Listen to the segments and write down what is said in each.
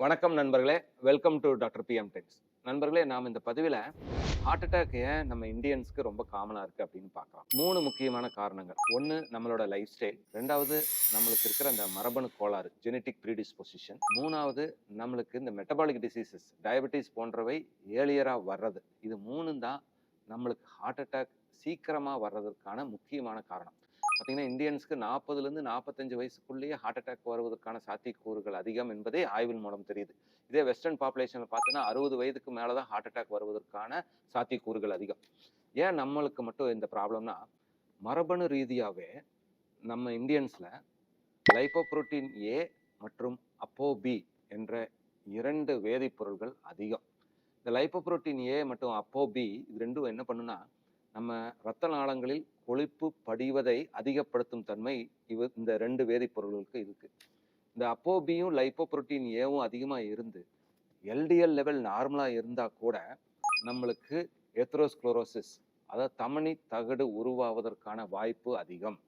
வணக்கம் நண்பர்களே, welcome to doctor PM டெக்ஸ். நண்பர்களே, நாம் இந்த பதிவில் ஹார்ட் அட்டாக் ஏன் நம்ம இந்தியன்ஸ்க்கு ரொம்ப காமனாக இருக்குது அப்படின்னு பார்க்கலாம். 3 முக்கியமான காரணங்கள். ஒன்று, நம்மளோட லைஃப் ஸ்டைல். 2வது, நம்மளுக்கு இருக்கிற அந்த மரபணு கோளாறு, ஜெனட்டிக் ப்ரீடிஸ்பொசிஷன். 3வது, நம்மளுக்கு இந்த மெட்டபாலிக் டிசீசஸ், டயபெட்டிஸ் போன்றவை ஏர்லியராக வர்றது. இது 3 தான் நம்மளுக்கு ஹார்ட் அட்டாக் சீக்கிரமாக வர்றதுக்கான முக்கியமான காரணம். பார்த்தீங்கன்னா, இந்தியன்ஸ்க்கு 40லேருந்து 45 வயசுக்குள்ளேயே ஹார்ட் அட்டாக் வருவதற்கான சாத்தியக்கூறுகள் அதிகம் என்பதே ஆய்வின் மூலம் தெரியுது. இதே வெஸ்டர்ன் பாப்புலேஷனில் பார்த்தீங்கன்னா 60 வயதுக்கு மேலே தான் ஹார்ட் அட்டாக் வருவதற்கான சாத்தியக்கூறுகள் அதிகம். ஏன் நம்மளுக்கு மட்டும் இந்த ப்ராப்ளம்னா, மரபணு ரீதியாகவே நம்ம இந்தியன்ஸில் லைப்போப்ரோட்டீன் ஏ மற்றும் அப்போபி என்ற 2 வேதிப்பொருள்கள் அதிகம். இந்த லைப்போப்ரோட்டீன் ஏ மற்றும் அப்போபி இது ரெண்டும் என்ன பண்ணுன்னா, நம்ம இரத்த நாளங்களில் கொழுப்பு படிவதை அதிகப்படுத்தும் தன்மை இந்த 2 வேதிப்பொருள்களுக்கு இருக்கு. இந்த அப்போபியும் லைப்போப்ரோட்டீன் ஏவும் அதிகமாக இருந்து எல்டிஎல் லெவல் நார்மலாக இருந்தால் கூட நம்மளுக்கு எத்ரோஸ்க்ளோரோசிஸ், அதாவது தமனி தகடு உருவாவதற்கான வாய்ப்பு அதிகம்.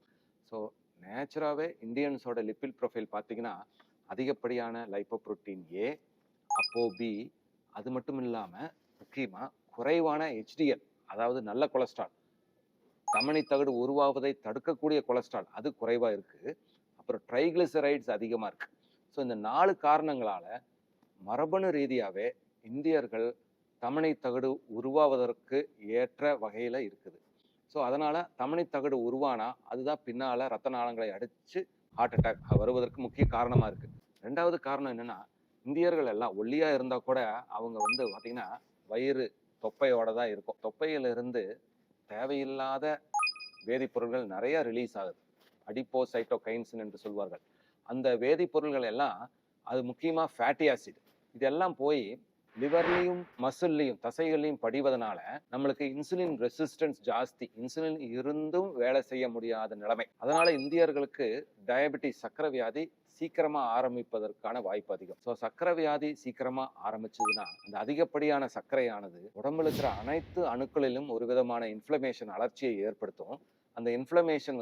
ஸோ நேச்சுராகவே இந்தியன்ஸோட லிப்பிட் ப்ரொஃபைல் பார்த்தீங்கன்னா அதிகப்படியான லைப்போப்ரோட்டீன் ஏ, அப்போபி, அது மட்டும் இல்லாமல் முக்கியமாக குறைவான HDL, அதாவது நல்ல கொலஸ்ட்ரால், தமனி தகடு உருவாவதை தடுக்கக்கூடிய கொலஸ்ட்ரால் அது குறைவாக இருக்குது. அப்புறம் ட்ரைகிளிசரைட்ஸ் அதிகமாக இருக்குது. ஸோ இந்த 4 காரணங்களால் மரபணு ரீதியாகவே இந்தியர்கள் தமனி தகடு உருவாவதற்கு ஏற்ற வகையில் இருக்குது. ஸோ அதனால் தமனி தகடு உருவானா அதுதான் பின்னால் ரத்த நாளங்களை அடித்து ஹார்ட் அட்டாக் வருவதற்கு முக்கிய காரணமாக இருக்குது. 2வது காரணம் என்னென்னா, இந்தியர்கள் எல்லாம் ஒல்லியாக இருந்தால் கூட அவங்க பார்த்திங்கன்னா வயிறு தொப்பையோட தான் இருக்கும். தொப்பையிலிருந்து தேவையில்லாத வேதிப்பொருள்கள் நிறைய ரிலீஸ் ஆகுது. அடிப்போசைட்டோகைன்ஸ் என்று சொல்வார்கள். அந்த வேதிப்பொருள்கள் எல்லாம் அது முக்கியமாக ஃபேட்டி ஆசிட், இதெல்லாம் போய் லிவர்லையும் மசில்லையும் தசைகள்லையும் படிவதனால நம்மளுக்கு இன்சுலின் ரெசிஸ்டன்ஸ் ஜாஸ்தி. இன்சுலின் இருந்தும் வேலை செய்ய முடியாத நிலைமை. அதனால இந்தியர்களுக்கு டயபெட்டிஸ், சக்கரை வியாதி சீக்கிரமா ஆரம்பிப்பதற்கான வாய்ப்பு அதிகம். ஸோ சக்கரை வியாதி சீக்கிரமா ஆரம்பிச்சதுன்னா அந்த அதிகப்படியான சர்க்கரையானது உடம்புல இருக்கிற அனைத்து அணுக்களிலும் ஒரு விதமான இன்ஃப்ளமேஷன், அலர்ச்சியை ஏற்படுத்தும். அந்த இன்ஃப்ளமேஷன்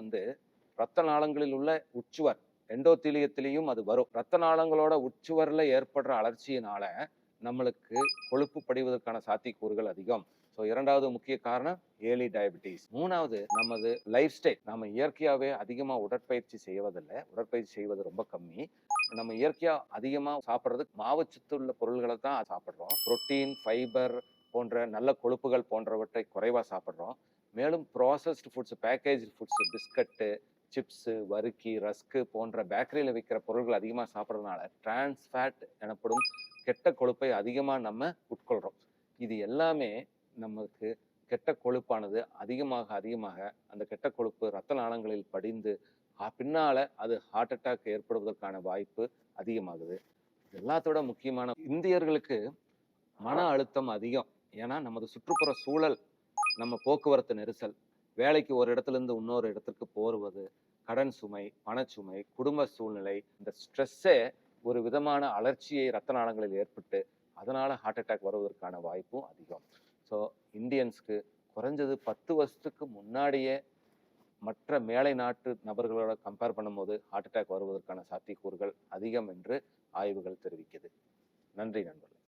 இரத்த நாளங்களில் உள்ள உச்சுவர் எண்டோத்தீலியத்திலையும் அது வரும். இரத்த நாளங்களோட உச்சுவரில் ஏற்படுற அலர்ச்சியினால நம்மளுக்கு கொழுப்பு படிவதற்கான சாத்தியக்கூறுகள் அதிகம். ஸோ 2வது முக்கிய காரணம் ஏர்லி டயபெட்டிஸ். 3வது, நமது லைஃப் ஸ்டைல். நம்ம இயற்கையாகவே அதிகமாக உடற்பயிற்சி செய்வதில்லை. உடற்பயிற்சி செய்வது ரொம்ப கம்மி. நம்ம இயற்கையாக அதிகமாக சாப்பிட்றது மாவுச்சத்துள்ள பொருள்களை தான் சாப்பிட்றோம். புரோட்டீன், ஃபைபர் போன்ற நல்ல கொழுப்புகள் போன்றவற்றை குறைவாக சாப்பிட்றோம். மேலும் processed foods, package foods, biscuit, chips, வறுக்கி, ரஸ்க்கு போன்ற பேக்கரியில் விற்கிற பொருள்கள் அதிகமாக சாப்பிட்றதுனால டிரான்ஸ்ஃபேட் எனப்படும் கெட்ட கொழுப்பை அதிகமாக நம்ம உட்கொள்கிறோம். இது எல்லாமே நமக்கு கெட்ட கொழுப்பானது அதிகமாக அந்த கெட்ட கொழுப்பு இரத்த நாளங்களில் படிந்து பின்னால் அது ஹார்ட் அட்டாக் ஏற்படுவதற்கான வாய்ப்பு அதிகமாகுது. எல்லாத்தோட முக்கியமான, இந்தியர்களுக்கு மன அழுத்தம் அதிகம். ஏன்னா நமது சுற்றுப்புற சூழல், நம்ம போக்குவரத்து நெரிசல், வேலைக்கு ஒரு இடத்துலேருந்து இன்னொரு இடத்துக்கு போவது, கடன் சுமை, பணச்சுமை, குடும்ப சூழ்நிலை, இந்த ஸ்ட்ரெஸ்ஸே ஒரு விதமான அலர்ச்சியை இரத்த நாளங்களில் ஏற்பட்டு அதனால் ஹார்ட் அட்டாக் வருவதற்கான வாய்ப்பும் அதிகம். ஸோ இந்தியன்ஸ்க்கு குறைஞ்சது 10 வருஷத்துக்கு முன்னாடியே மற்ற மேலை நாட்டு நபர்களோட கம்பேர் பண்ணும்போது ஹார்ட் அட்டாக் வருவதற்கான சாத்தியக்கூறுகள் அதிகம் என்று ஆய்வுகள் தெரிவிக்குது. நன்றி நண்பர்கள்.